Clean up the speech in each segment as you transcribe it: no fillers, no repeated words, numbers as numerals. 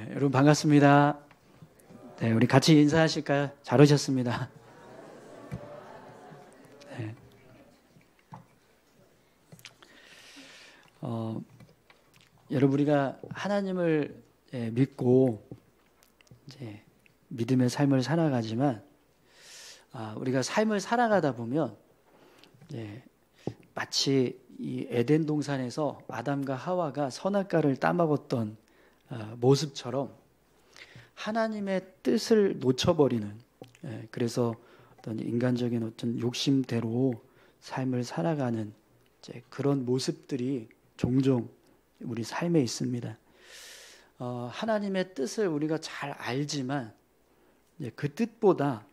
네, 여러분 반갑습니다. 네, 우리 같이 인사하실까요? 잘 오셨습니다. 네. 여러분 우리가 하나님을 믿고 이제 믿음의 삶을 살아가지만 우리가 삶을 살아가다 보면 마치 이 에덴 동산에서 아담과 하와가 선악과를 따먹었던 모습처럼 하나님의 뜻을 놓쳐버리는, 그래서 어떤 인간적인 어떤 욕심대로 삶을 살아가는 그런 모습들이 종종 우리 삶에 있습니다. 하나님의 뜻을 우리가 잘 알지만 그 뜻보다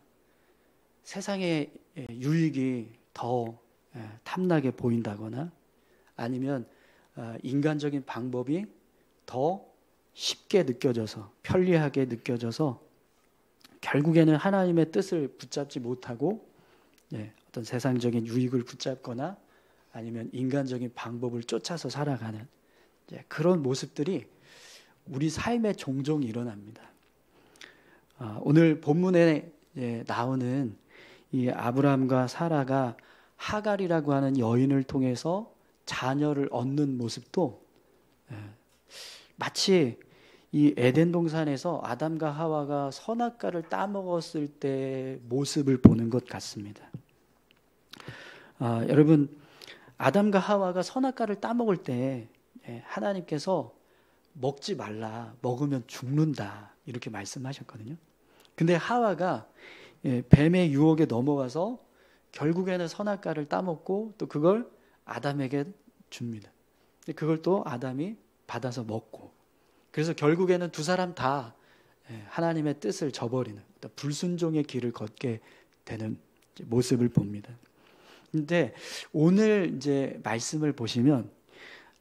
세상의 유익이 더 탐나게 보인다거나 아니면 인간적인 방법이 더 쉽게 느껴져서 편리하게 느껴져서 결국에는 하나님의 뜻을 붙잡지 못하고 어떤 세상적인 유익을 붙잡거나 아니면 인간적인 방법을 쫓아서 살아가는 그런 모습들이 우리 삶에 종종 일어납니다. 오늘 본문에 나오는 이 아브라함과 사라가 하갈이라고 하는 여인을 통해서 자녀를 얻는 모습도 마치 이 에덴 동산에서 아담과 하와가 선악과를 따먹었을 때 모습을 보는 것 같습니다. 여러분, 아담과 하와가 선악과를 따먹을 때 하나님께서 먹지 말라, 먹으면 죽는다 이렇게 말씀하셨거든요. 근데 하와가 뱀의 유혹에 넘어가서 결국에는 선악과를 따먹고 또 그걸 아담에게 줍니다. 그걸 또 아담이 받아서 먹고, 그래서 결국에는 두 사람 다 하나님의 뜻을 저버리는 불순종의 길을 걷게 되는 모습을 봅니다. 근데 오늘 이제 말씀을 보시면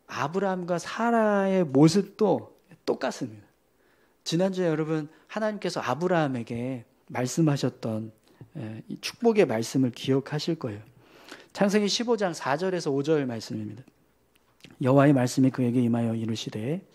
아브라함과 사라의 모습도 똑같습니다. 지난주에 여러분 하나님께서 아브라함에게 말씀하셨던 이 축복의 말씀을 기억하실 거예요. 창세기 15장 4절에서 5절 말씀입니다. 여호와의 말씀이 그에게 임하여 이르시되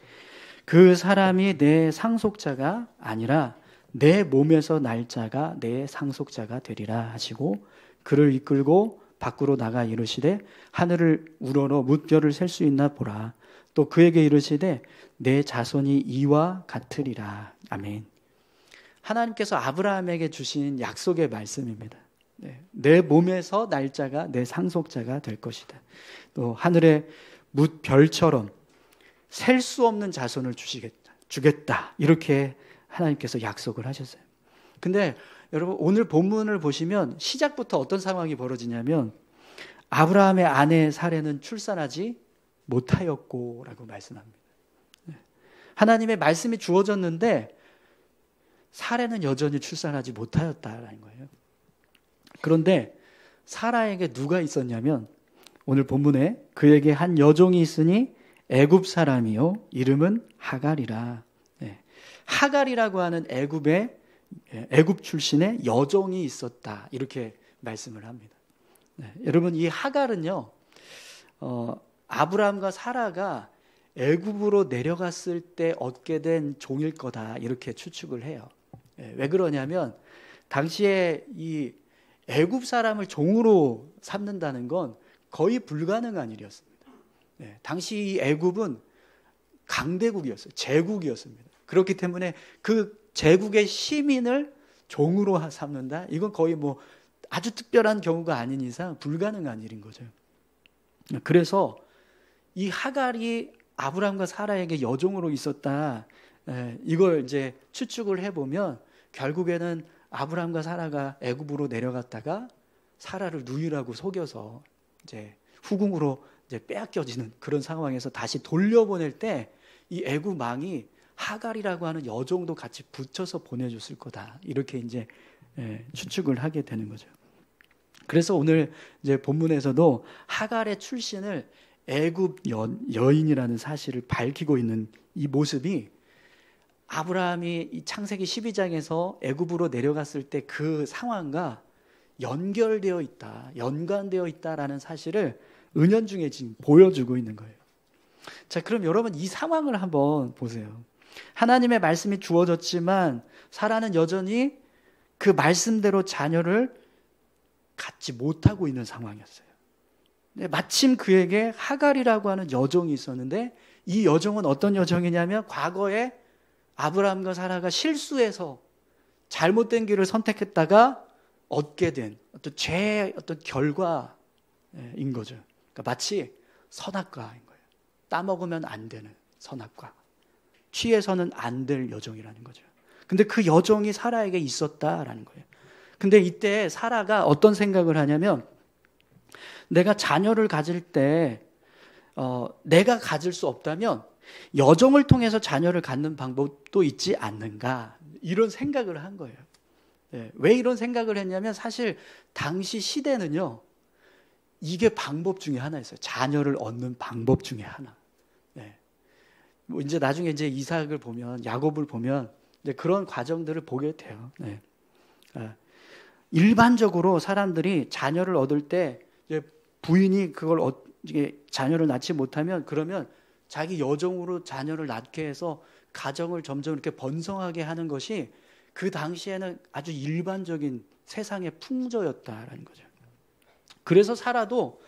그 사람이 내 상속자가 아니라 내 몸에서 날 자가 내 상속자가 되리라 하시고 그를 이끌고 밖으로 나가 이르시되 하늘을 우러러 뭇별을 셀 수 있나 보라. 또 그에게 이르시되 내 자손이 이와 같으리라. 아멘. 하나님께서 아브라함에게 주신 약속의 말씀입니다. 내 몸에서 날 자가 내 상속자가 될 것이다. 또 하늘의 뭇별처럼 셀 수 없는 자손을 주겠다. 이렇게 하나님께서 약속을 하셨어요. 근데 여러분 오늘 본문을 보시면 시작부터 어떤 상황이 벌어지냐면 아브라함의 아내 사레는 출산하지 못하였고 라고 말씀합니다. 하나님의 말씀이 주어졌는데 사레는 여전히 출산하지 못하였다라는 거예요. 그런데 사라에게 누가 있었냐면 오늘 본문에 그에게 한 여종이 있으니 애굽 사람이요 이름은 하갈이라. 하갈이라고 하는 애굽 출신의 여종이 있었다 이렇게 말씀을 합니다. 여러분 이 하갈은요 아브라함과 사라가 애굽으로 내려갔을 때 얻게 된 종일 거다 이렇게 추측을 해요. 왜 그러냐면 당시에 이 애굽 사람을 종으로 삼는다는 건 거의 불가능한 일이었습니다. 당시 이 애굽은 강대국이었어요. 제국이었습니다. 그렇기 때문에 그 제국의 시민을 종으로 삼는다? 이건 거의 뭐 아주 특별한 경우가 아닌 이상 불가능한 일인 거죠. 그래서 이 하갈이 아브라함과 사라에게 여종으로 있었다. 이걸 이제 추측을 해보면 결국에는 아브라함과 사라가 애굽으로 내려갔다가 사라를 누이라고 속여서 이제 후궁으로 이제 빼앗겨지는 그런 상황에서 다시 돌려보낼 때 이 애굽 왕이 하갈이라고 하는 여종도 같이 붙여서 보내줬을 거다. 이렇게 이제 추측을 하게 되는 거죠. 그래서 오늘 이제 본문에서도 하갈의 출신을 애굽 여인이라는 사실을 밝히고 있는 이 모습이 아브라함이 이 창세기 12장에서 애굽으로 내려갔을 때 그 상황과 연결되어 있다, 연관되어 있다라는 사실을 은연중에 지금 보여주고 있는 거예요. 자, 그럼 여러분 이 상황을 한번 보세요. 하나님의 말씀이 주어졌지만 사라는 여전히 그 말씀대로 자녀를 갖지 못하고 있는 상황이었어요. 마침 그에게 하갈이라고 하는 여종이 있었는데 이 여종은 어떤 여종이냐면 과거에 아브라함과 사라가 실수해서 잘못된 길을 선택했다가 얻게 된 어떤 죄의 어떤 결과인 거죠. 그러니까 마치 선악과인 거예요. 따먹으면 안 되는 선악과. 취해서는 안 될 여종이라는 거죠. 근데 그 여종이 사라에게 있었다라는 거예요. 근데 이때 사라가 어떤 생각을 하냐면 내가 자녀를 가질 때 내가 가질 수 없다면 여종을 통해서 자녀를 갖는 방법도 있지 않는가 이런 생각을 한 거예요. 왜 이런 생각을 했냐면 사실 당시 시대는요 이게 방법 중에 하나였어요. 자녀를 얻는 방법 중에 하나. 뭐 이제 나중에 이제 이삭을 보면 야곱을 보면 이제 그런 과정들을 보게 돼요. 일반적으로 사람들이 자녀를 얻을 때 이제 부인이 그걸 자녀를 낳지 못하면 그러면 자기 여종으로 자녀를 낳게 해서 가정을 점점 이렇게 번성하게 하는 것이 그 당시에는 아주 일반적인 세상의 풍조였다라는 거죠. 그래서 사라도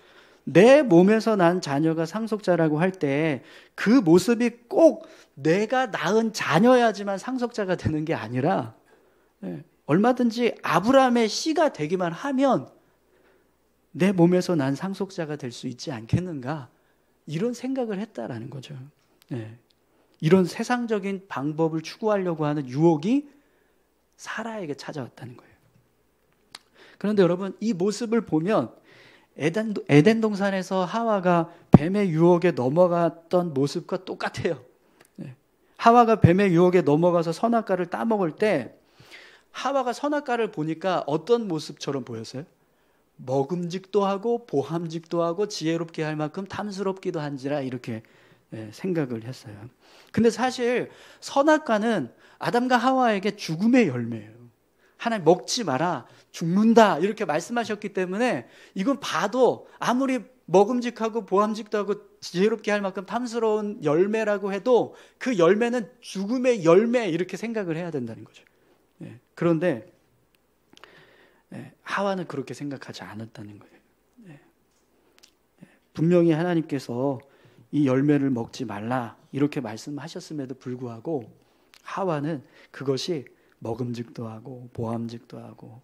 내 몸에서 난 자녀가 상속자라고 할 때 그 모습이 꼭 내가 낳은 자녀야지만 상속자가 되는 게 아니라 얼마든지 아브라함의 씨가 되기만 하면 내 몸에서 난 상속자가 될 수 있지 않겠는가 이런 생각을 했다라는 거죠. 이런 세상적인 방법을 추구하려고 하는 유혹이 사라에게 찾아왔다는 거예요. 그런데 여러분 이 모습을 보면 에덴 동산에서 하와가 뱀의 유혹에 넘어갔던 모습과 똑같아요. 하와가 뱀의 유혹에 넘어가서 선악과를 따먹을 때 하와가 선악과를 보니까 어떤 모습처럼 보였어요? 먹음직도 하고 보함직도 하고 지혜롭게 할 만큼 탐스럽기도 한지라 이렇게 생각을 했어요. 근데 사실 선악과는 아담과 하와에게 죽음의 열매예요. 하나님 먹지 마라 죽는다 이렇게 말씀하셨기 때문에 이건 봐도 아무리 먹음직하고 보함직도 하고 지혜롭게 할 만큼 탐스러운 열매라고 해도 그 열매는 죽음의 열매 이렇게 생각을 해야 된다는 거죠. 그런데 하와는 그렇게 생각하지 않았다는 거예요. 분명히 하나님께서 이 열매를 먹지 말라 이렇게 말씀하셨음에도 불구하고 하와는 그것이 먹음직도 하고 보함직도 하고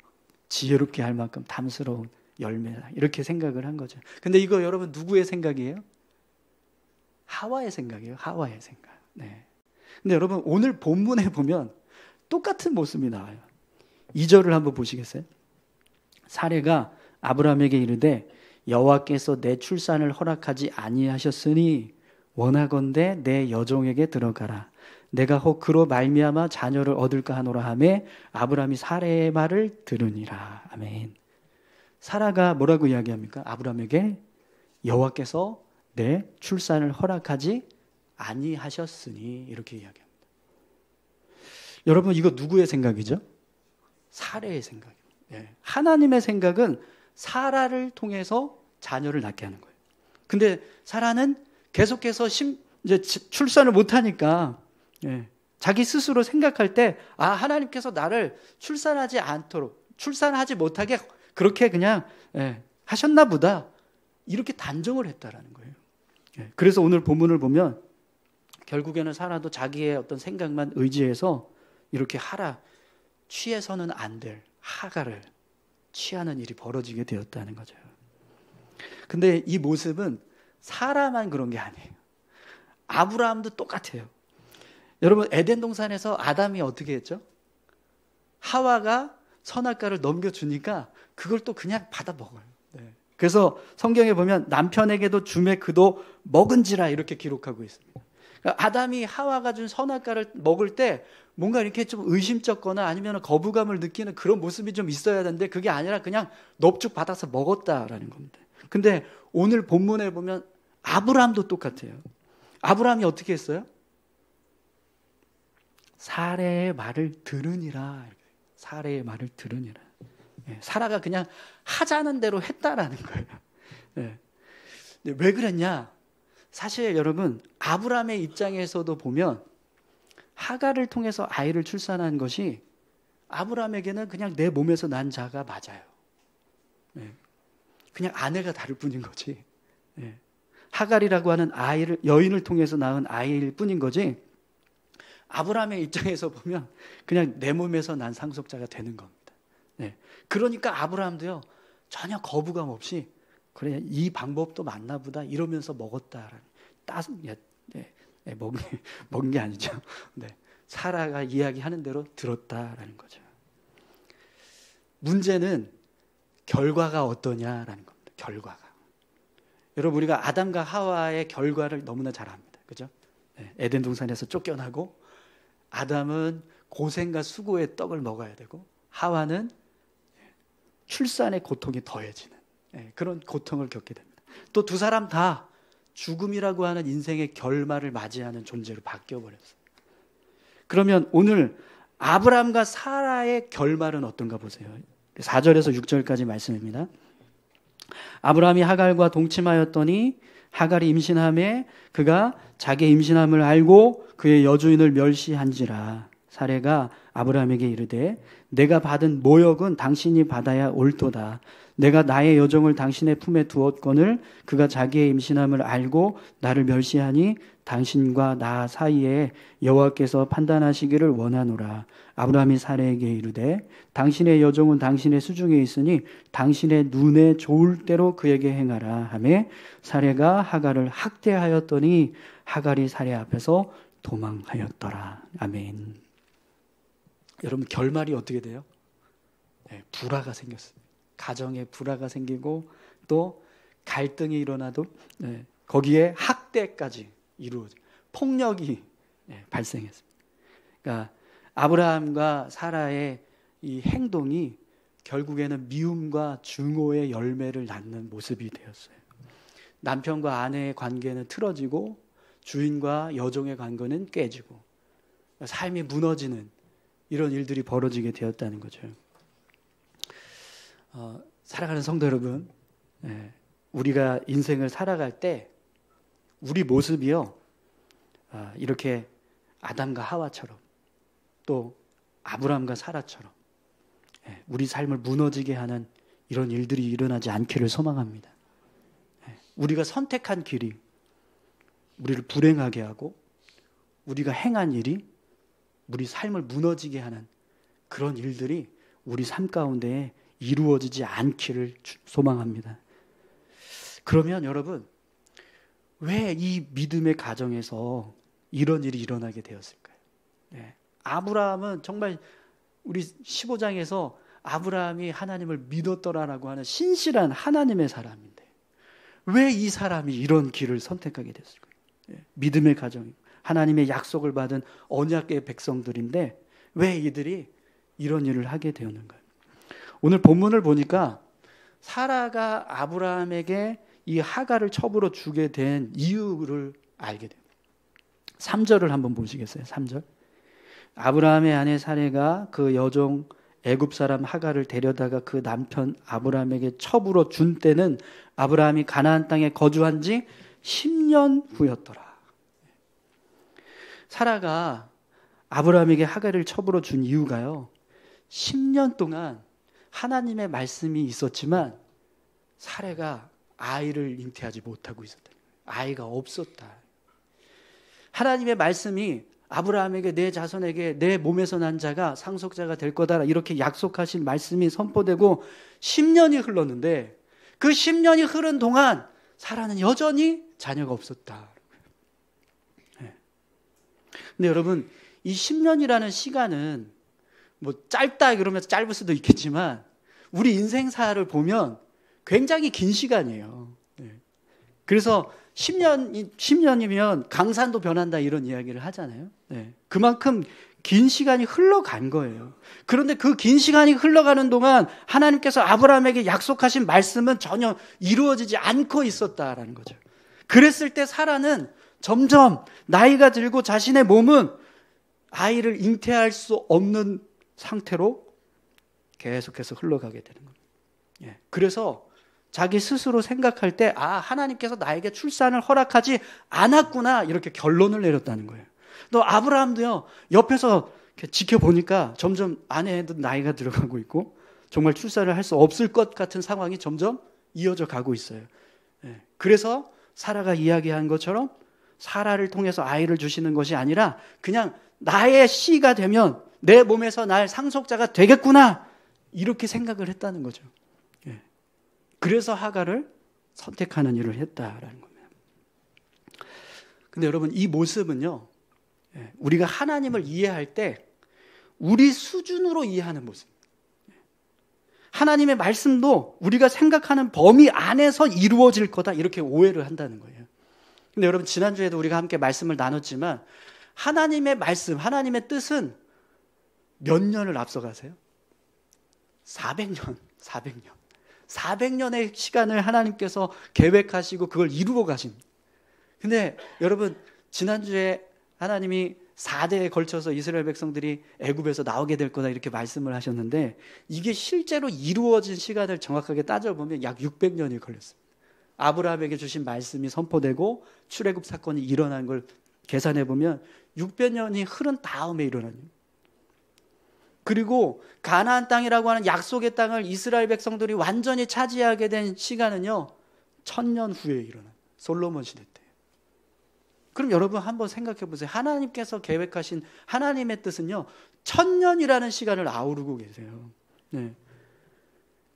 지혜롭게 할 만큼 탐스러운 열매다 이렇게 생각을 한 거죠. 근데 이거 여러분 누구의 생각이에요? 하와의 생각이에요. 하와의 생각. 근데 여러분 오늘 본문에 보면 똑같은 모습이 나와요. 2절을 한번 보시겠어요? 사레가 아브라함에게 이르되 여호와께서 내 출산을 허락하지 아니하셨으니 원하건대 내 여종에게 들어가라. 내가 혹 그로 말미암아 자녀를 얻을까 하노라 하매 아브라함이 사레의 말을 들으니라. 아멘. 사라가 뭐라고 이야기합니까? 아브라함에게 여호와께서 내 출산을 허락하지 아니하셨으니 이렇게 이야기합니다. 여러분 이거 누구의 생각이죠? 사레의 생각이에요. 하나님의 생각은 사라를 통해서 자녀를 낳게 하는 거예요. 근데 사라는 계속해서 이제 출산을 못하니까 자기 스스로 생각할 때 하나님께서 나를 출산하지 않도록 출산하지 못하게 그렇게 그냥 하셨나 보다 이렇게 단정을 했다라는 거예요. 그래서 오늘 본문을 보면 결국에는 사라도 자기의 어떤 생각만 의지해서 이렇게 하라 취해서는 안 될 하갈을 취하는 일이 벌어지게 되었다는 거죠. 근데 이 모습은 사라만 그런 게 아니에요. 아브라함도 똑같아요. 여러분 에덴 동산에서 아담이 어떻게 했죠? 하와가 선악과를 넘겨주니까 그걸 또 그냥 받아 먹어요. 그래서 성경에 보면 남편에게도 주매 그도 먹은지라 이렇게 기록하고 있습니다. 그러니까 아담이 하와가 준 선악과를 먹을 때 뭔가 이렇게 좀 의심쩍거나 아니면 거부감을 느끼는 그런 모습이 좀 있어야 되는데 그게 아니라 그냥 넙죽 받아서 먹었다라는 겁니다. 근데 오늘 본문에 보면 아브라함도 똑같아요. 아브라함이 어떻게 했어요? 사레의 말을 들으니라. 사레의 말을 들으니라. 사라가 그냥 하자는 대로 했다라는 거예요. 근데 왜 그랬냐? 사실 여러분 아브라함의 입장에서도 보면 하갈을 통해서 아이를 출산한 것이 아브라함에게는 그냥 내 몸에서 난 자가 맞아요. 그냥 아내가 다를 뿐인 거지. 하갈이라고 하는 아이를, 여인을 통해서 낳은 아이일 뿐인 거지, 아브라함의 입장에서 보면 그냥 내 몸에서 난 상속자가 되는 겁니다. 그러니까 아브라함도요, 전혀 거부감 없이 그래, 이 방법도 맞나 보다 이러면서 먹었다라는, 먹은 게 아니죠. 사라가 이야기하는 대로 들었다라는 거죠. 문제는 결과가 어떠냐라는 겁니다. 결과가. 여러분, 우리가 아담과 하와의 결과를 너무나 잘 압니다. 그죠? 에덴 동산에서 쫓겨나고, 아담은 고생과 수고의 떡을 먹어야 되고, 하와는 출산의 고통이 더해지는 그런 고통을 겪게 됩니다. 또 두 사람 다 죽음이라고 하는 인생의 결말을 맞이하는 존재로 바뀌어버렸어요. 그러면 오늘 아브라함과 사라의 결말은 어떤가 보세요. 4절에서 6절까지 말씀입니다. 아브라함이 하갈과 동침하였더니 하갈이 임신함에 그가 자기의 임신함을 알고 그의 여주인을 멸시한지라. 사레가 아브라함에게 이르되 내가 받은 모욕은 당신이 받아야 옳도다. 내가 나의 여종을 당신의 품에 두었거늘 그가 자기의 임신함을 알고 나를 멸시하니 당신과 나 사이에 여호와께서 판단하시기를 원하노라. 아브라함이 사레에게 이르되 당신의 여종은 당신의 수중에 있으니 당신의 눈에 좋을 대로 그에게 행하라 하매 사레가 하갈을 학대하였더니 하갈이 사레 앞에서 도망하였더라. 아멘. 여러분, 결말이 어떻게 돼요? 불화가 생겼습니다. 가정에 불화가 생기고 또 갈등이 일어나도 거기에 학대까지 이루어져 폭력이 발생했습니다. 그러니까 아브라함과 사라의 이 행동이 결국에는 미움과 증오의 열매를 낳는 모습이 되었어요. 남편과 아내의 관계는 틀어지고 주인과 여종의 관계는 깨지고 삶이 무너지는 이런 일들이 벌어지게 되었다는 거죠. 사랑하는 성도 여러분, 우리가 인생을 살아갈 때 우리 모습이요, 이렇게 아담과 하와처럼 또 아브라함과 사라처럼 우리 삶을 무너지게 하는 이런 일들이 일어나지 않기를 소망합니다. 우리가 선택한 길이 우리를 불행하게 하고 우리가 행한 일이 우리 삶을 무너지게 하는 그런 일들이 우리 삶 가운데 이루어지지 않기를 소망합니다. 그러면 여러분, 왜 이 믿음의 가정에서 이런 일이 일어나게 되었을까요? 아브라함은 정말 우리 15장에서 아브라함이 하나님을 믿었더라라고 하는 신실한 하나님의 사람인데 왜 이 사람이 이런 길을 선택하게 됐을까요? 믿음의 가정, 하나님의 약속을 받은 언약의 백성들인데 왜 이들이 이런 일을 하게 되었는가요? 오늘 본문을 보니까 사라가 아브라함에게 이 하갈을 첩으로 주게 된 이유를 알게 됩니다. 3절을 한번 보시겠어요? 3절. 아브라함의 아내 사레가 그 여종 애굽 사람 하갈을 데려다가 그 남편 아브라함에게 첩으로 준 때는 아브라함이 가나안 땅에 거주한 지 10년 후였더라. 사라가 아브라함에게 하갈을 첩으로 준 이유가요, 10년 동안 하나님의 말씀이 있었지만 사레가 아이를 잉태하지 못하고 있었다. 아이가 없었다. 하나님의 말씀이 아브라함에게 내 자손에게 내 몸에서 난 자가 상속자가 될 거다 이렇게 약속하신 말씀이 선포되고 10년이 흘렀는데 그 10년이 흐른 동안 사라는 여전히 자녀가 없었다. 근데 여러분, 이 10년이라는 시간은 뭐 짧다 그러면서 짧을 수도 있겠지만 우리 인생사를 보면 굉장히 긴 시간이에요. 그래서 10년이면 강산도 변한다 이런 이야기를 하잖아요. 그만큼 긴 시간이 흘러간 거예요. 그런데 그 긴 시간이 흘러가는 동안 하나님께서 아브라함에게 약속하신 말씀은 전혀 이루어지지 않고 있었다라는 거죠. 그랬을 때 사라는 점점 나이가 들고 자신의 몸은 아이를 잉태할 수 없는 상태로 계속해서 흘러가게 되는 겁니다. 그래서 자기 스스로 생각할 때 하나님께서 나에게 출산을 허락하지 않았구나 이렇게 결론을 내렸다는 거예요. 또 아브라함도요, 옆에서 이렇게 지켜보니까 점점 아내도 나이가 들어가고 있고 정말 출산을 할 수 없을 것 같은 상황이 점점 이어져 가고 있어요. 그래서 사라가 이야기한 것처럼 사라를 통해서 아이를 주시는 것이 아니라 그냥 나의 씨가 되면 내 몸에서 날 상속자가 되겠구나, 이렇게 생각을 했다는 거죠. 그래서 하갈을 선택하는 일을 했다라는 겁니다. 근데 여러분, 이 모습은요, 우리가 하나님을 이해할 때 우리 수준으로 이해하는 모습. 하나님의 말씀도 우리가 생각하는 범위 안에서 이루어질 거다, 이렇게 오해를 한다는 거예요. 근데 여러분, 지난주에도 우리가 함께 말씀을 나눴지만 하나님의 말씀, 하나님의 뜻은 몇 년을 앞서가세요? 400년. 400년의 시간을 하나님께서 계획하시고 그걸 이루어 가십니다. 근데 여러분, 지난주에 하나님이 4대에 걸쳐서 이스라엘 백성들이 애굽에서 나오게 될 거다, 이렇게 말씀을 하셨는데 이게 실제로 이루어진 시간을 정확하게 따져보면 약 600년이 걸렸습니다. 아브라함에게 주신 말씀이 선포되고 출애굽 사건이 일어난 걸 계산해보면 600년이 흐른 다음에 일어난 일이에요. 그리고 가나안 땅이라고 하는 약속의 땅을 이스라엘 백성들이 완전히 차지하게 된 시간은요, 1000년 후에 일어난 솔로몬 시대 때. 그럼 여러분 한번 생각해 보세요. 하나님께서 계획하신 하나님의 뜻은요, 1000년이라는 시간을 아우르고 계세요.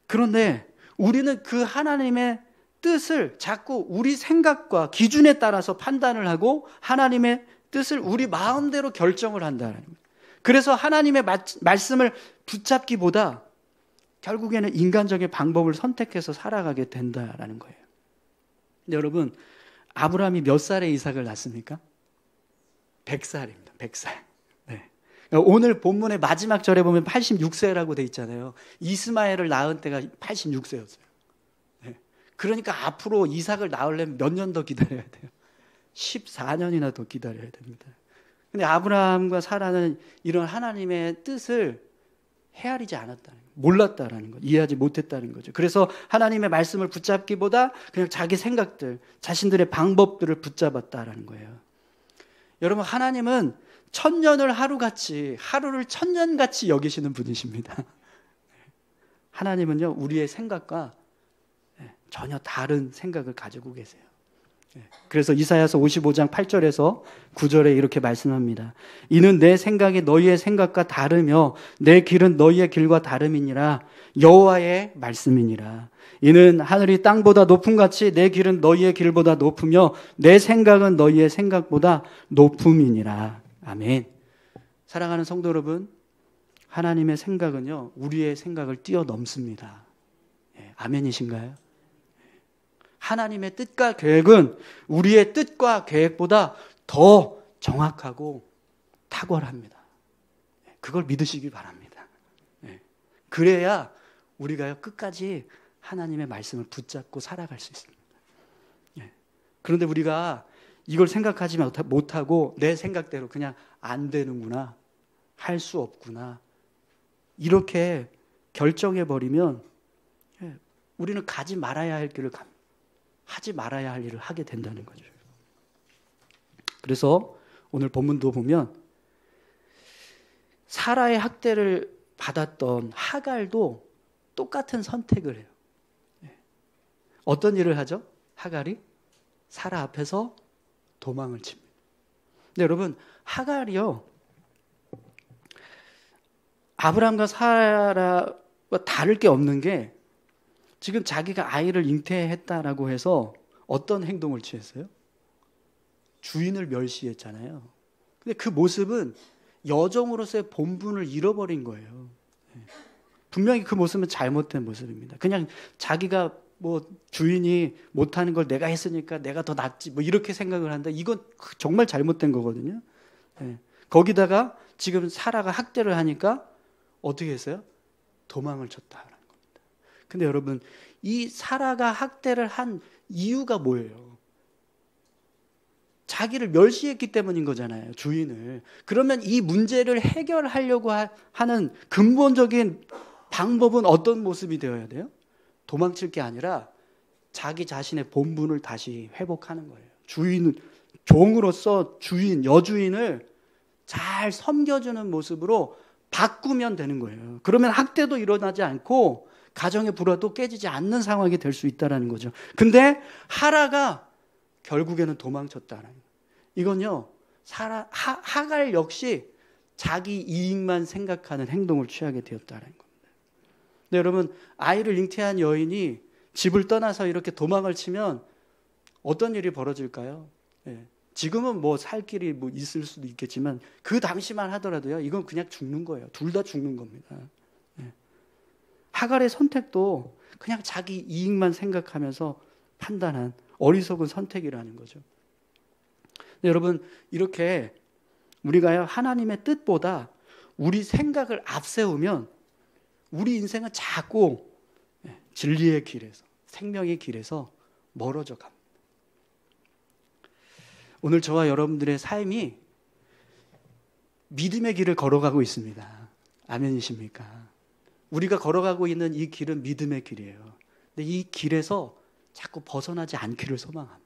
그런데 우리는 그 하나님의 뜻을 자꾸 우리 생각과 기준에 따라서 판단을 하고 하나님의 뜻을 우리 마음대로 결정을 한다는 거예요. 그래서 하나님의 말씀을 붙잡기보다 결국에는 인간적인 방법을 선택해서 살아가게 된다라는 거예요. 근데 여러분, 아브라함이 몇 살에 이삭을 낳습니까? 100살입니다. 100살. 오늘 본문의 마지막 절에 보면 86세라고 돼 있잖아요. 이스마엘을 낳은 때가 86세였어요. 그러니까 앞으로 이삭을 낳으려면 몇 년 더 기다려야 돼요? 14년이나 더 기다려야 됩니다. 근데 아브라함과 사라는 이런 하나님의 뜻을 헤아리지 않았다는 거예요. 몰랐다라는 것, 이해하지 못했다는 거죠. 그래서 하나님의 말씀을 붙잡기보다 그냥 자기 생각들, 자신들의 방법들을 붙잡았다라는 거예요. 여러분, 하나님은 1000년을 하루같이, 하루를 1000년같이 여기시는 분이십니다. 하나님은요, 우리의 생각과 전혀 다른 생각을 가지고 계세요. 그래서 이사야서 55장 8절에서 9절에 이렇게 말씀합니다. 이는 내 생각이 너희의 생각과 다르며 내 길은 너희의 길과 다름이니라. 여호와의 말씀이니라. 이는 하늘이 땅보다 높음 같이 내 길은 너희의 길보다 높으며 내 생각은 너희의 생각보다 높음이니라. 아멘. 사랑하는 성도 여러분, 하나님의 생각은요, 우리의 생각을 뛰어넘습니다. 아멘이신가요? 하나님의 뜻과 계획은 우리의 뜻과 계획보다 더 정확하고 탁월합니다. 그걸 믿으시기 바랍니다. 그래야 우리가 끝까지 하나님의 말씀을 붙잡고 살아갈 수 있습니다. 그런데 우리가 이걸 생각하지 못하고 내 생각대로 그냥 안 되는구나, 할 수 없구나, 이렇게 결정해버리면 우리는 가지 말아야 할 길을 갑니다. 하지 말아야 할 일을 하게 된다는 거죠. 그래서 오늘 본문도 보면 사라의 학대를 받았던 하갈도 똑같은 선택을 해요. 어떤 일을 하죠? 하갈이 사라 앞에서 도망을 칩니다. 근데 여러분, 하갈이요, 아브라함과 사라와 다를 게 없는 게 지금 자기가 아이를 잉태했다라고 해서 어떤 행동을 취했어요? 주인을 멸시했잖아요. 근데 그 모습은 여종으로서의 본분을 잃어버린 거예요. 분명히 그 모습은 잘못된 모습입니다. 그냥 자기가 뭐 주인이 못하는 걸 내가 했으니까 내가 더 낫지, 뭐 이렇게 생각을 한다. 이건 정말 잘못된 거거든요. 거기다가 지금 사라가 학대를 하니까 어떻게 했어요? 도망을 쳤다. 근데 여러분, 이 사라가 학대를 한 이유가 뭐예요? 자기를 멸시했기 때문인 거잖아요, 주인을. 그러면 이 문제를 해결하려고 하는 근본적인 방법은 어떤 모습이 되어야 돼요? 도망칠 게 아니라 자기 자신의 본분을 다시 회복하는 거예요. 종으로서 주인, 여주인을 잘 섬겨주는 모습으로 바꾸면 되는 거예요. 그러면 학대도 일어나지 않고 가정의 불화도 깨지지 않는 상황이 될 수 있다는 거죠. 근데 하라가 결국에는 도망쳤다는 거예요. 이건요, 하갈 역시 자기 이익만 생각하는 행동을 취하게 되었다는 겁니다. 네, 여러분, 아이를 잉태한 여인이 집을 떠나서 이렇게 도망을 치면 어떤 일이 벌어질까요? 네, 지금은 뭐 살 길이 뭐 있을 수도 있겠지만 그 당시만 하더라도요, 이건 그냥 죽는 거예요. 둘 다 죽는 겁니다. 네. 하갈의 선택도 그냥 자기 이익만 생각하면서 판단한 어리석은 선택이라는 거죠. 네, 여러분, 이렇게 우리가 하나님의 뜻보다 우리 생각을 앞세우면 우리 인생은 자꾸 진리의 길에서, 생명의 길에서 멀어져 갑니다. 오늘 저와 여러분들의 삶이 믿음의 길을 걸어가고 있습니다. 아멘이십니까? 우리가 걸어가고 있는 이 길은 믿음의 길이에요. 근데 이 길에서 자꾸 벗어나지 않기를 소망합니다.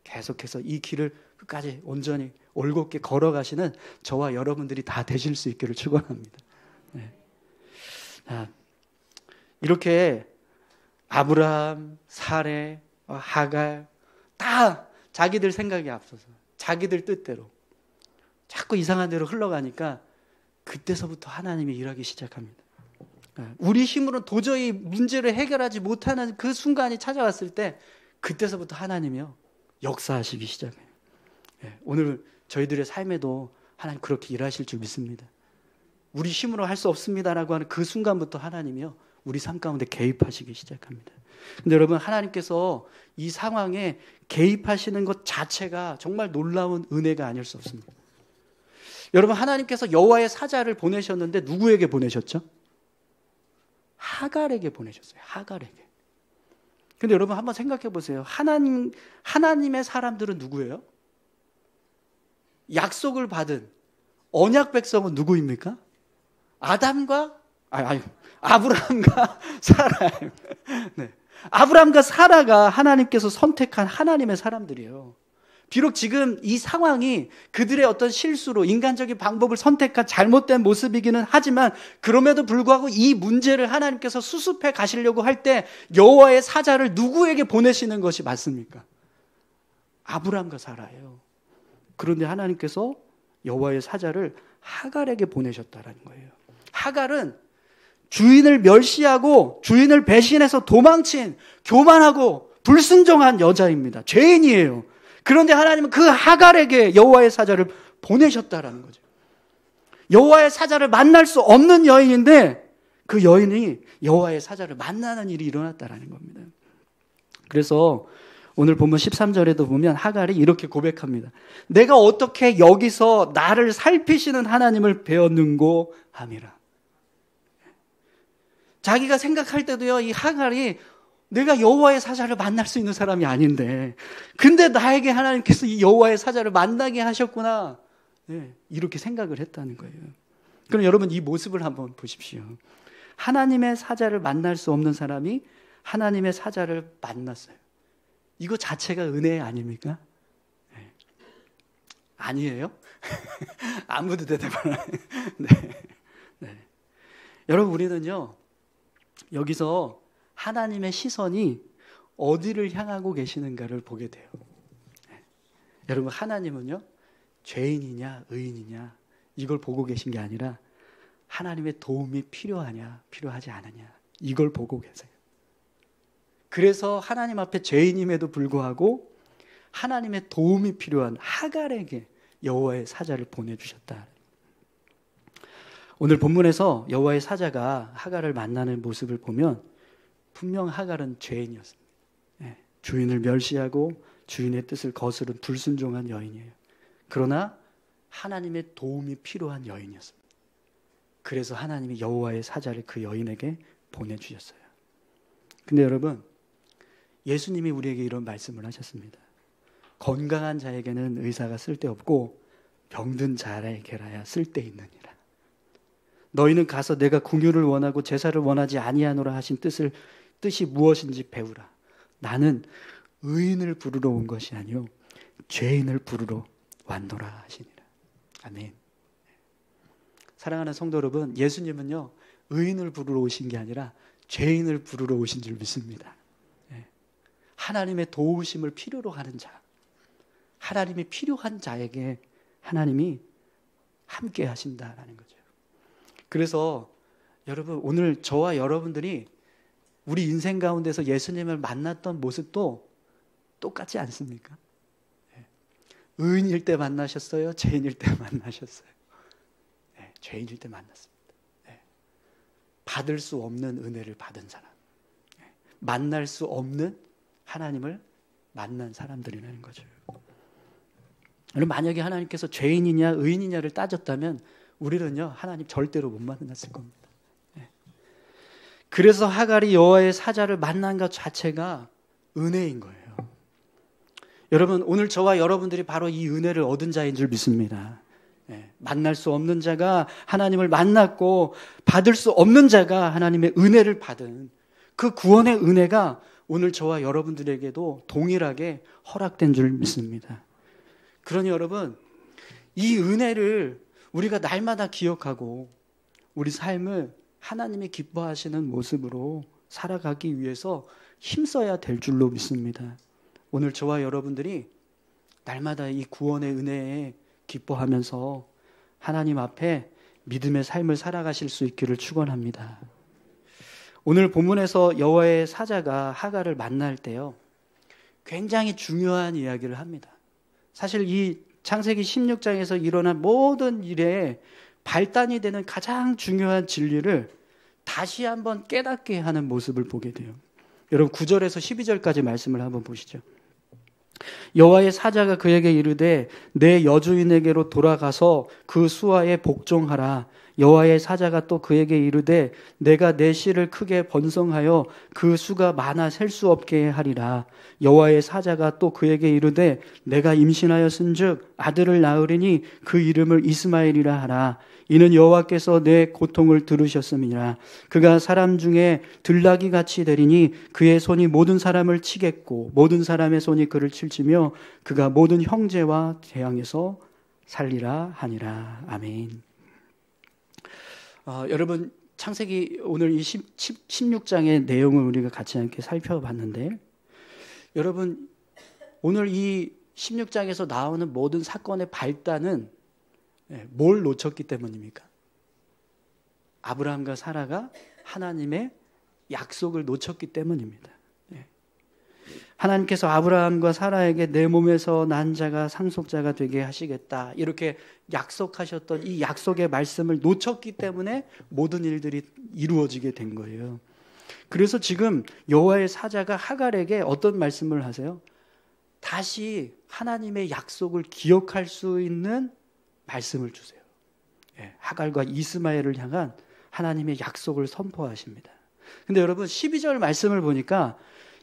계속해서 이 길을 끝까지 온전히 올곧게 걸어가시는 저와 여러분들이 다 되실 수 있기를 축원합니다. 이렇게 아브라함, 사레, 하갈 다 자기들 생각에 앞서서 자기들 뜻대로 자꾸 이상한 대로 흘러가니까 그때서부터 하나님이 일하기 시작합니다. 우리 힘으로 도저히 문제를 해결하지 못하는 그 순간이 찾아왔을 때 그때서부터 하나님이요 역사하시기 시작해요. 오늘 저희들의 삶에도 하나님 그렇게 일하실 줄 믿습니다. 우리 힘으로 할 수 없습니다라고 하는 그 순간부터 하나님이요 우리 삶 가운데 개입하시기 시작합니다. 근데 여러분, 하나님께서 이 상황에 개입하시는 것 자체가 정말 놀라운 은혜가 아닐 수 없습니다. 여러분, 하나님께서 여호와의 사자를 보내셨는데 누구에게 보내셨죠? 하갈에게 보내셨어요. 하갈에게. 근데 여러분 한번 생각해 보세요. 하나님의 사람들은 누구예요? 약속을 받은 언약 백성은 누구입니까? 아브라함과 사라. 네. 아브라함과 사라가 하나님께서 선택한 하나님의 사람들이에요. 비록 지금 이 상황이 그들의 어떤 실수로 인간적인 방법을 선택한 잘못된 모습이기는 하지만 그럼에도 불구하고 이 문제를 하나님께서 수습해 가시려고 할 때 여호와의 사자를 누구에게 보내시는 것이 맞습니까? 아브라함과 사라예요. 그런데 하나님께서 여호와의 사자를 하갈에게 보내셨다라는 거예요. 하갈은 주인을 멸시하고 주인을 배신해서 도망친 교만하고 불순종한 여자입니다. 죄인이에요. 그런데 하나님은 그 하갈에게 여호와의 사자를 보내셨다라는 거죠. 여호와의 사자를 만날 수 없는 여인인데 그 여인이 여호와의 사자를 만나는 일이 일어났다라는 겁니다. 그래서 오늘 본문 13절에도 보면 하갈이 이렇게 고백합니다. 내가 어떻게 여기서 나를 살피시는 하나님을 배웠는고 함이라. 자기가 생각할 때도요, 이 하갈이 내가 여호와의 사자를 만날 수 있는 사람이 아닌데 근데 나에게 하나님께서 이 여호와의 사자를 만나게 하셨구나. 네, 이렇게 생각을 했다는 거예요. 그럼 여러분 이 모습을 한번 보십시오. 하나님의 사자를 만날 수 없는 사람이 하나님의 사자를 만났어요. 이거 자체가 은혜 아닙니까? 네. 아니에요? 아무도 대답을 안 해요. 네. 네. 여러분, 우리는요 여기서 하나님의 시선이 어디를 향하고 계시는가를 보게 돼요. 네. 여러분, 하나님은요 죄인이냐 의인이냐 이걸 보고 계신 게 아니라 하나님의 도움이 필요하냐 필요하지 않느냐 이걸 보고 계세요. 그래서 하나님 앞에 죄인임에도 불구하고 하나님의 도움이 필요한 하갈에게 여호와의 사자를 보내주셨다. 오늘 본문에서 여호와의 사자가 하갈을 만나는 모습을 보면 분명 하갈은 죄인이었습니다. 네, 주인을 멸시하고 주인의 뜻을 거스른 불순종한 여인이에요. 그러나 하나님의 도움이 필요한 여인이었습니다. 그래서 하나님이 여호와의 사자를 그 여인에게 보내주셨어요. 근데 여러분, 예수님이 우리에게 이런 말씀을 하셨습니다. 건강한 자에게는 의사가 쓸데없고 병든 자에게라야 쓸데있느니라. 너희는 가서 내가 궁유를 원하고 제사를 원하지 아니하노라 하신 뜻이 무엇인지 배우라. 나는 의인을 부르러 온 것이 아니요 죄인을 부르러 왔노라 하시니라. 아멘. 사랑하는 성도 여러분, 예수님은요 의인을 부르러 오신 게 아니라 죄인을 부르러 오신 줄 믿습니다. 하나님의 도우심을 필요로 하는 자, 하나님이 필요한 자에게 하나님이 함께 하신다라는 거죠. 그래서 여러분, 오늘 저와 여러분들이 우리 인생 가운데서 예수님을 만났던 모습도 똑같지 않습니까? 의인일 때 만나셨어요? 죄인일 때 만나셨어요? 죄인일 때 만났습니다. 받을 수 없는 은혜를 받은 사람, 만날 수 없는 하나님을 만난 사람들이라는 거죠. 여러분, 만약에 하나님께서 죄인이냐 의인이냐를 따졌다면 우리는요 하나님 절대로 못 만났을 겁니다. 그래서 하갈이 여호와의 사자를 만난 것 자체가 은혜인 거예요. 여러분, 오늘 저와 여러분들이 바로 이 은혜를 얻은 자인 줄 믿습니다. 만날 수 없는 자가 하나님을 만났고 받을 수 없는 자가 하나님의 은혜를 받은 그 구원의 은혜가 오늘 저와 여러분들에게도 동일하게 허락된 줄 믿습니다. 그러니 여러분, 이 은혜를 우리가 날마다 기억하고 우리 삶을 하나님이 기뻐하시는 모습으로 살아가기 위해서 힘써야 될 줄로 믿습니다. 오늘 저와 여러분들이 날마다 이 구원의 은혜에 기뻐하면서 하나님 앞에 믿음의 삶을 살아가실 수 있기를 축원합니다. 오늘 본문에서 여호와의 사자가 하갈을 만날 때요 굉장히 중요한 이야기를 합니다. 사실 이 창세기 16장에서 일어난 모든 일에 발단이 되는 가장 중요한 진리를 다시 한번 깨닫게 하는 모습을 보게 돼요. 여러분, 9절에서 12절까지 말씀을 한번 보시죠. 여호와의 사자가 그에게 이르되 내 여주인에게로 돌아가서 그 수하에 복종하라. 여호와의 사자가 또 그에게 이르되 내가 내 씨를 크게 번성하여 그 수가 많아 셀 수 없게 하리라. 여호와의 사자가 또 그에게 이르되 내가 임신하였은즉 아들을 낳으리니 그 이름을 이스마엘이라 하라. 이는 여호와께서 내 고통을 들으셨음이라. 그가 사람 중에 들나귀 같이 되리니 그의 손이 모든 사람을 치겠고 모든 사람의 손이 그를 칠지며 그가 모든 형제와 재앙에서 살리라 하니라. 아멘. 여러분, 창세기 오늘 이 16장의 내용을 우리가 같이 함께 살펴봤는데, 여러분, 오늘 이 16장에서 나오는 모든 사건의 발단은 뭘 놓쳤기 때문입니까? 아브라함과 사라가 하나님의 약속을 놓쳤기 때문입니다. 하나님께서 아브라함과 사라에게 내 몸에서 난 자가 상속자가 되게 하시겠다 이렇게 약속하셨던 이 약속의 말씀을 놓쳤기 때문에 모든 일들이 이루어지게 된 거예요. 그래서 지금 여호와의 사자가 하갈에게 어떤 말씀을 하세요? 다시 하나님의 약속을 기억할 수 있는 말씀을 주세요. 하갈과 이스마엘을 향한 하나님의 약속을 선포하십니다. 근데 여러분, 12절 말씀을 보니까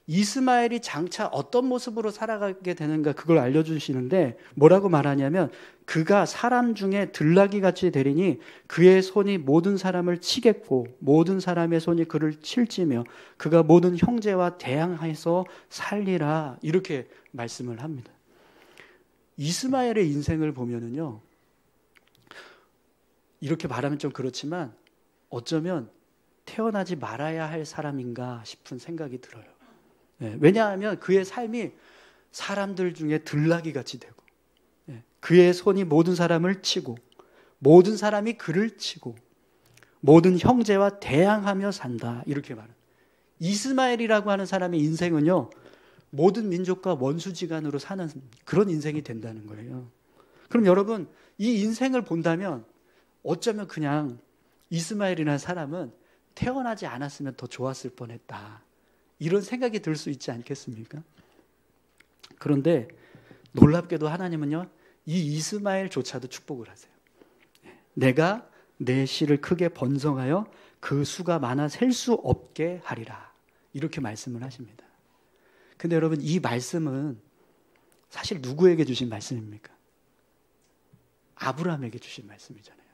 이스마엘이 장차 어떤 모습으로 살아가게 되는가 그걸 알려주시는데 뭐라고 말하냐면 그가 사람 중에 들나귀 같이 되리니 그의 손이 모든 사람을 치겠고 모든 사람의 손이 그를 칠지며 그가 모든 형제와 대항해서 살리라 이렇게 말씀을 합니다. 이스마엘의 인생을 보면은요 이렇게 말하면 좀 그렇지만 어쩌면 태어나지 말아야 할 사람인가 싶은 생각이 들어요. 왜냐하면 그의 삶이 사람들 중에 들나귀 같이 되고 그의 손이 모든 사람을 치고 모든 사람이 그를 치고 모든 형제와 대항하며 산다 이렇게 말합니다. 이스마엘이라고 하는 사람의 인생은요 모든 민족과 원수지간으로 사는 그런 인생이 된다는 거예요. 그럼 여러분 이 인생을 본다면 어쩌면 그냥 이스마엘이라는 사람은 태어나지 않았으면 더 좋았을 뻔했다 이런 생각이 들 수 있지 않겠습니까? 그런데 놀랍게도 하나님은요 이 이스마엘조차도 축복을 하세요. 내가 내 씨를 크게 번성하여 그 수가 많아 셀 수 없게 하리라 이렇게 말씀을 하십니다. 근데 여러분 이 말씀은 사실 누구에게 주신 말씀입니까? 아브라함에게 주신 말씀이잖아요.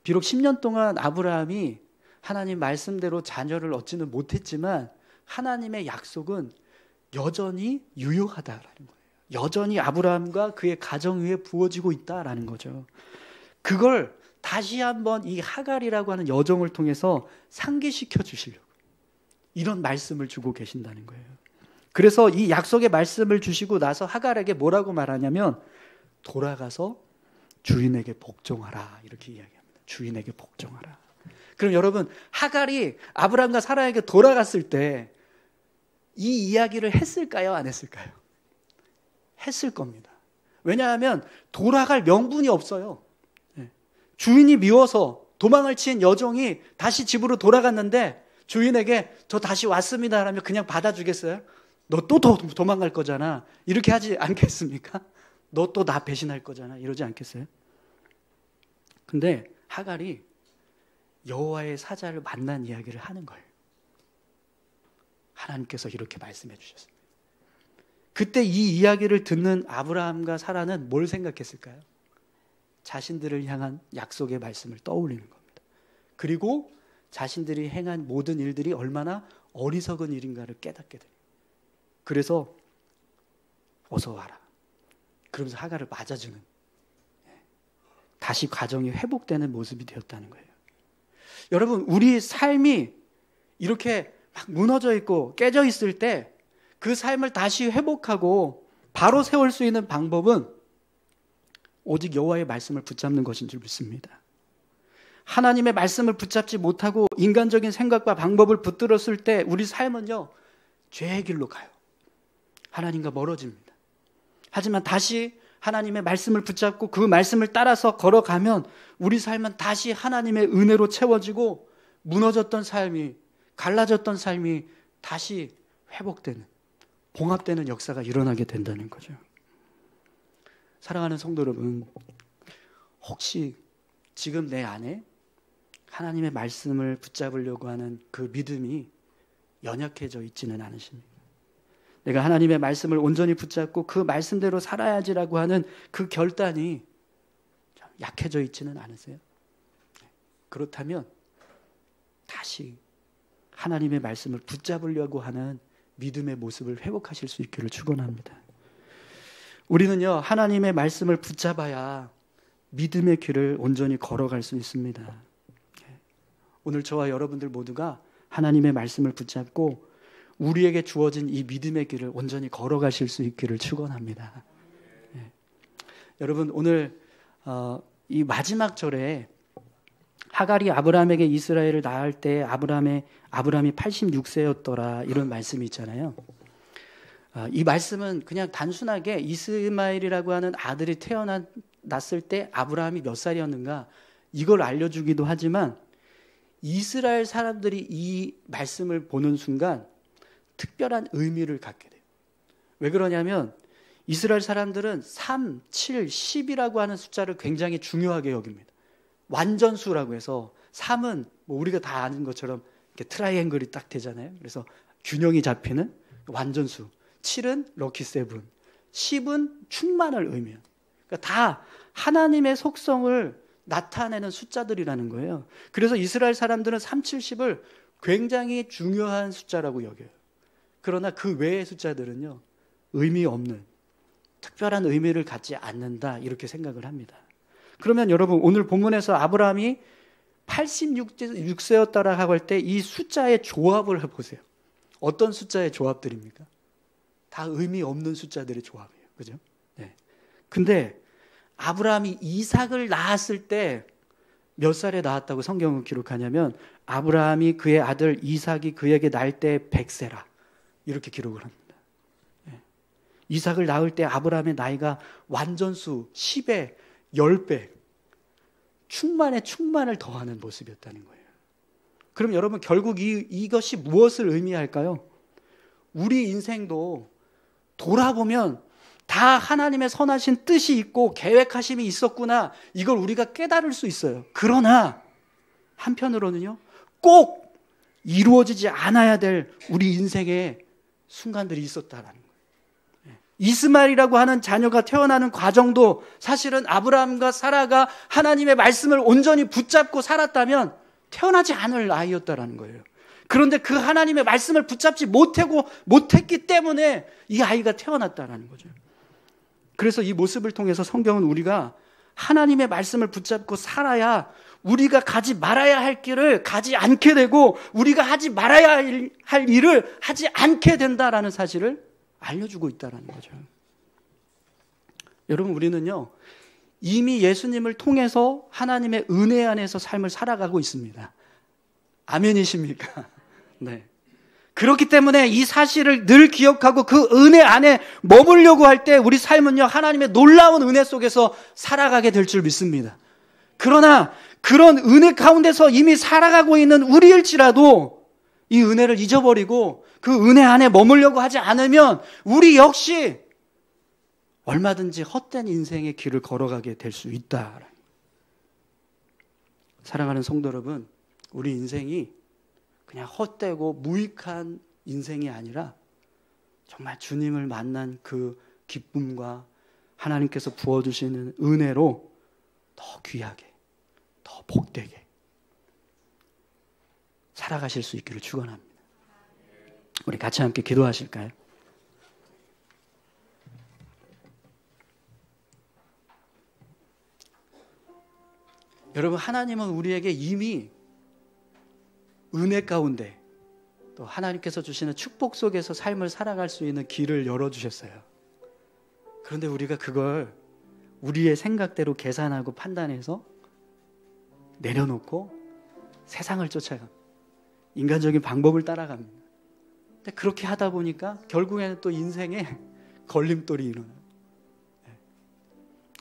비록 10년 동안 아브라함이 하나님 말씀대로 자녀를 얻지는 못했지만 하나님의 약속은 여전히 유효하다라는 거예요. 여전히 아브라함과 그의 가정 위에 부어지고 있다라는 거죠. 그걸 다시 한번 이 하갈이라고 하는 여종을 통해서 상기시켜 주시려고 이런 말씀을 주고 계신다는 거예요. 그래서 이 약속의 말씀을 주시고 나서 하갈에게 뭐라고 말하냐면 돌아가서 주인에게 복종하라 이렇게 이야기합니다. 주인에게 복종하라. 그럼 여러분, 하갈이 아브라함과 사라에게 돌아갔을 때 이 이야기를 했을까요? 안 했을까요? 했을 겁니다. 왜냐하면 돌아갈 명분이 없어요. 주인이 미워서 도망을 친 여종이 다시 집으로 돌아갔는데 주인에게 저 다시 왔습니다 하면 그냥 받아주겠어요? 너 또 도망갈 거잖아. 이렇게 하지 않겠습니까? 너 또 나 배신할 거잖아. 이러지 않겠어요? 근데 하갈이 여호와의 사자를 만난 이야기를 하는 거예요. 하나님께서 이렇게 말씀해 주셨습니다. 그때 이 이야기를 듣는 아브라함과 사라는 뭘 생각했을까요? 자신들을 향한 약속의 말씀을 떠올리는 겁니다. 그리고 자신들이 행한 모든 일들이 얼마나 어리석은 일인가를 깨닫게 됩니다. 그래서 어서 와라. 그러면서 하갈을 맞아주는, 다시 가정이 회복되는 모습이 되었다는 거예요. 여러분, 우리 삶이 이렇게 막 무너져 있고 깨져 있을 때 그 삶을 다시 회복하고 바로 세울 수 있는 방법은 오직 여호와의 말씀을 붙잡는 것인 줄 믿습니다. 하나님의 말씀을 붙잡지 못하고 인간적인 생각과 방법을 붙들었을 때 우리 삶은요, 죄의 길로 가요. 하나님과 멀어집니다. 하지만 다시 하나님의 말씀을 붙잡고 그 말씀을 따라서 걸어가면 우리 삶은 다시 하나님의 은혜로 채워지고 무너졌던 삶이, 갈라졌던 삶이 다시 회복되는, 봉합되는 역사가 일어나게 된다는 거죠. 사랑하는 성도 여러분, 혹시 지금 내 안에 하나님의 말씀을 붙잡으려고 하는 그 믿음이 연약해져 있지는 않으십니까? 내가 하나님의 말씀을 온전히 붙잡고 그 말씀대로 살아야지라고 하는 그 결단이 약해져 있지는 않으세요? 그렇다면 다시 하나님의 말씀을 붙잡으려고 하는 믿음의 모습을 회복하실 수 있기를 축원합니다. 우리는요, 하나님의 말씀을 붙잡아야 믿음의 길을 온전히 걸어갈 수 있습니다. 오늘 저와 여러분들 모두가 하나님의 말씀을 붙잡고 우리에게 주어진 이 믿음의 길을 온전히 걸어가실 수 있기를 축원합니다. 여러분, 오늘 이 마지막 절에 하갈이 아브라함에게 이스라엘을 낳을 때 아브라함이 86세였더라 이런 말씀이 있잖아요. 이 말씀은 그냥 단순하게 이스마엘이라고 하는 아들이 태어났을 때 아브라함이 몇 살이었는가 이걸 알려주기도 하지만 이스라엘 사람들이 이 말씀을 보는 순간 특별한 의미를 갖게 돼요. 왜 그러냐면 이스라엘 사람들은 3, 7, 10이라고 하는 숫자를 굉장히 중요하게 여깁니다. 완전수라고 해서 3은 뭐 우리가 다 아는 것처럼 이렇게 트라이앵글이 딱 되잖아요. 그래서 균형이 잡히는 완전수. 7은 럭키 세븐. 10은 충만을 의미해요. 그러니까 다 하나님의 속성을 나타내는 숫자들이라는 거예요. 그래서 이스라엘 사람들은 3, 7, 10을 굉장히 중요한 숫자라고 여겨요. 그러나 그 외의 숫자들은요, 의미 없는, 특별한 의미를 갖지 않는다 이렇게 생각을 합니다. 그러면 여러분, 오늘 본문에서 아브라함이 86세였다라고 할 때 이 숫자의 조합을 해보세요. 어떤 숫자의 조합들입니까? 다 의미 없는 숫자들의 조합이에요. 그죠? 네. 근데 아브라함이 이삭을 낳았을 때 몇 살에 낳았다고 성경은 기록하냐면 아브라함이 그의 아들 이삭이 그에게 낳을 때 100세라 이렇게 기록을 합니다. 네. 이삭을 낳을 때 아브라함의 나이가 완전수 10에 10배 충만에 충만을 더하는 모습이었다는 거예요. 그럼 여러분, 결국 이것이 무엇을 의미할까요? 우리 인생도 돌아보면 다 하나님의 선하신 뜻이 있고 계획하심이 있었구나, 이걸 우리가 깨달을 수 있어요. 그러나 한편으로는요, 꼭 이루어지지 않아야 될 우리 인생의 순간들이 있었다라는 거예요. 이스마엘이라고 하는 자녀가 태어나는 과정도 사실은 아브라함과 사라가 하나님의 말씀을 온전히 붙잡고 살았다면 태어나지 않을 아이였다라는 거예요. 그런데 그 하나님의 말씀을 붙잡지 못했기 때문에 이 아이가 태어났다라는 거죠. 그래서 이 모습을 통해서 성경은 우리가 하나님의 말씀을 붙잡고 살아야 우리가 가지 말아야 할 길을 가지 않게 되고 우리가 하지 말아야 할 일을 하지 않게 된다라는 사실을 알려주고 있다는 거죠. 여러분, 우리는요 이미 예수님을 통해서 하나님의 은혜 안에서 삶을 살아가고 있습니다. 아멘이십니까? 네. 그렇기 때문에 이 사실을 늘 기억하고 그 은혜 안에 머물려고 할 때 우리 삶은요 하나님의 놀라운 은혜 속에서 살아가게 될 줄 믿습니다. 그러나 그런 은혜 가운데서 이미 살아가고 있는 우리일지라도 이 은혜를 잊어버리고 그 은혜 안에 머물려고 하지 않으면 우리 역시 얼마든지 헛된 인생의 길을 걸어가게 될 수 있다. 사랑하는 성도 여러분, 우리 인생이 그냥 헛되고 무익한 인생이 아니라 정말 주님을 만난 그 기쁨과 하나님께서 부어주시는 은혜로 더 귀하게, 더 복되게 살아가실 수 있기를 축원합니다. 우리 같이 함께 기도하실까요? 여러분, 하나님은 우리에게 이미 은혜 가운데 또 하나님께서 주시는 축복 속에서 삶을 살아갈 수 있는 길을 열어주셨어요. 그런데 우리가 그걸 우리의 생각대로 계산하고 판단해서 내려놓고 세상을 쫓아갑니다. 인간적인 방법을 따라갑니다. 근데 그렇게 하다 보니까 결국에는 또 인생에 걸림돌이 일어나요.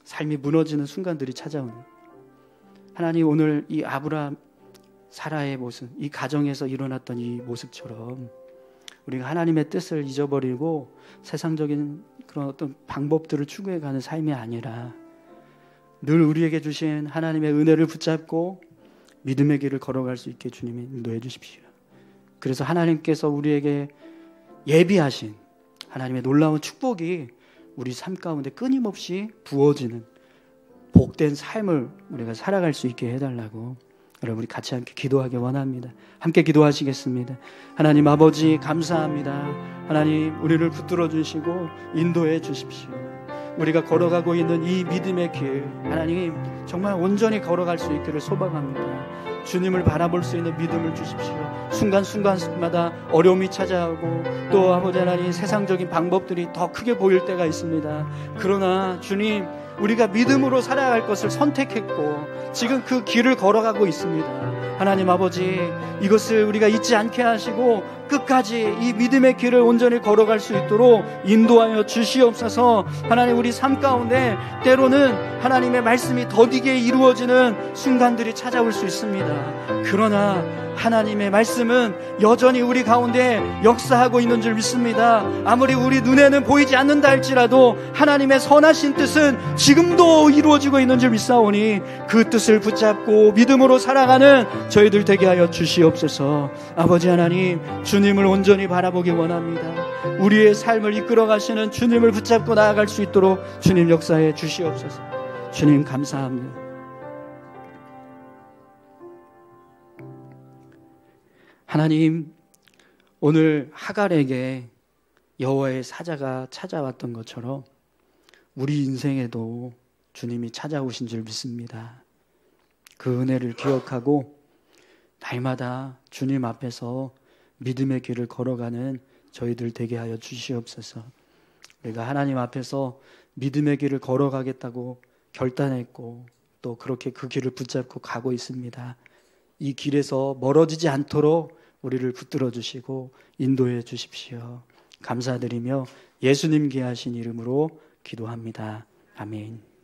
삶이 무너지는 순간들이 찾아오는. 하나님, 오늘 이 아브라함 사라의 모습, 이 가정에서 일어났던 이 모습처럼 우리가 하나님의 뜻을 잊어버리고 세상적인 그런 어떤 방법들을 추구해가는 삶이 아니라 늘 우리에게 주신 하나님의 은혜를 붙잡고 믿음의 길을 걸어갈 수 있게 주님이 인도해 주십시오. 그래서 하나님께서 우리에게 예비하신 하나님의 놀라운 축복이 우리 삶 가운데 끊임없이 부어지는 복된 삶을 우리가 살아갈 수 있게 해달라고 여러분, 우리 같이 함께 기도하기 원합니다. 함께 기도하시겠습니다. 하나님 아버지, 감사합니다. 하나님, 우리를 붙들어 주시고 인도해 주십시오. 우리가 걸어가고 있는 이 믿음의 길, 하나님 정말 온전히 걸어갈 수 있기를 소망합니다. 주님을 바라볼 수 있는 믿음을 주십시오. 순간순간마다 어려움이 찾아오고 또 아버지 하나님, 세상적인 방법들이 더 크게 보일 때가 있습니다. 그러나 주님, 우리가 믿음으로 살아갈 것을 선택했고 지금 그 길을 걸어가고 있습니다. 하나님 아버지, 이것을 우리가 잊지 않게 하시고 끝까지 이 믿음의 길을 온전히 걸어갈 수 있도록 인도하여 주시옵소서. 하나님, 우리 삶 가운데 때로는 하나님의 말씀이 더디게 이루어지는 순간들이 찾아올 수 있습니다. 그러나 하나님의 말씀은 여전히 우리 가운데 역사하고 있는 줄 믿습니다. 아무리 우리 눈에는 보이지 않는다 할지라도 하나님의 선하신 뜻은 지금도 이루어지고 있는 줄 믿사오니 그 뜻을 붙잡고 믿음으로 살아가는 저희들 되게 하여 주시옵소서. 아버지 하나님, 주님을 온전히 바라보기 원합니다. 우리의 삶을 이끌어 가시는 주님을 붙잡고 나아갈 수 있도록 주님 역사해 주시옵소서. 주님 감사합니다. 하나님, 오늘 하갈에게 여호와의 사자가 찾아왔던 것처럼 우리 인생에도 주님이 찾아오신 줄 믿습니다. 그 은혜를 기억하고 날마다 주님 앞에서 믿음의 길을 걸어가는 저희들 되게 하여 주시옵소서. 우리가 하나님 앞에서 믿음의 길을 걸어가겠다고 결단했고 또 그렇게 그 길을 붙잡고 가고 있습니다. 이 길에서 멀어지지 않도록 우리를 붙들어 주시고 인도해 주십시오. 감사드리며 예수님 귀하신 이름으로 기도합니다. 아멘.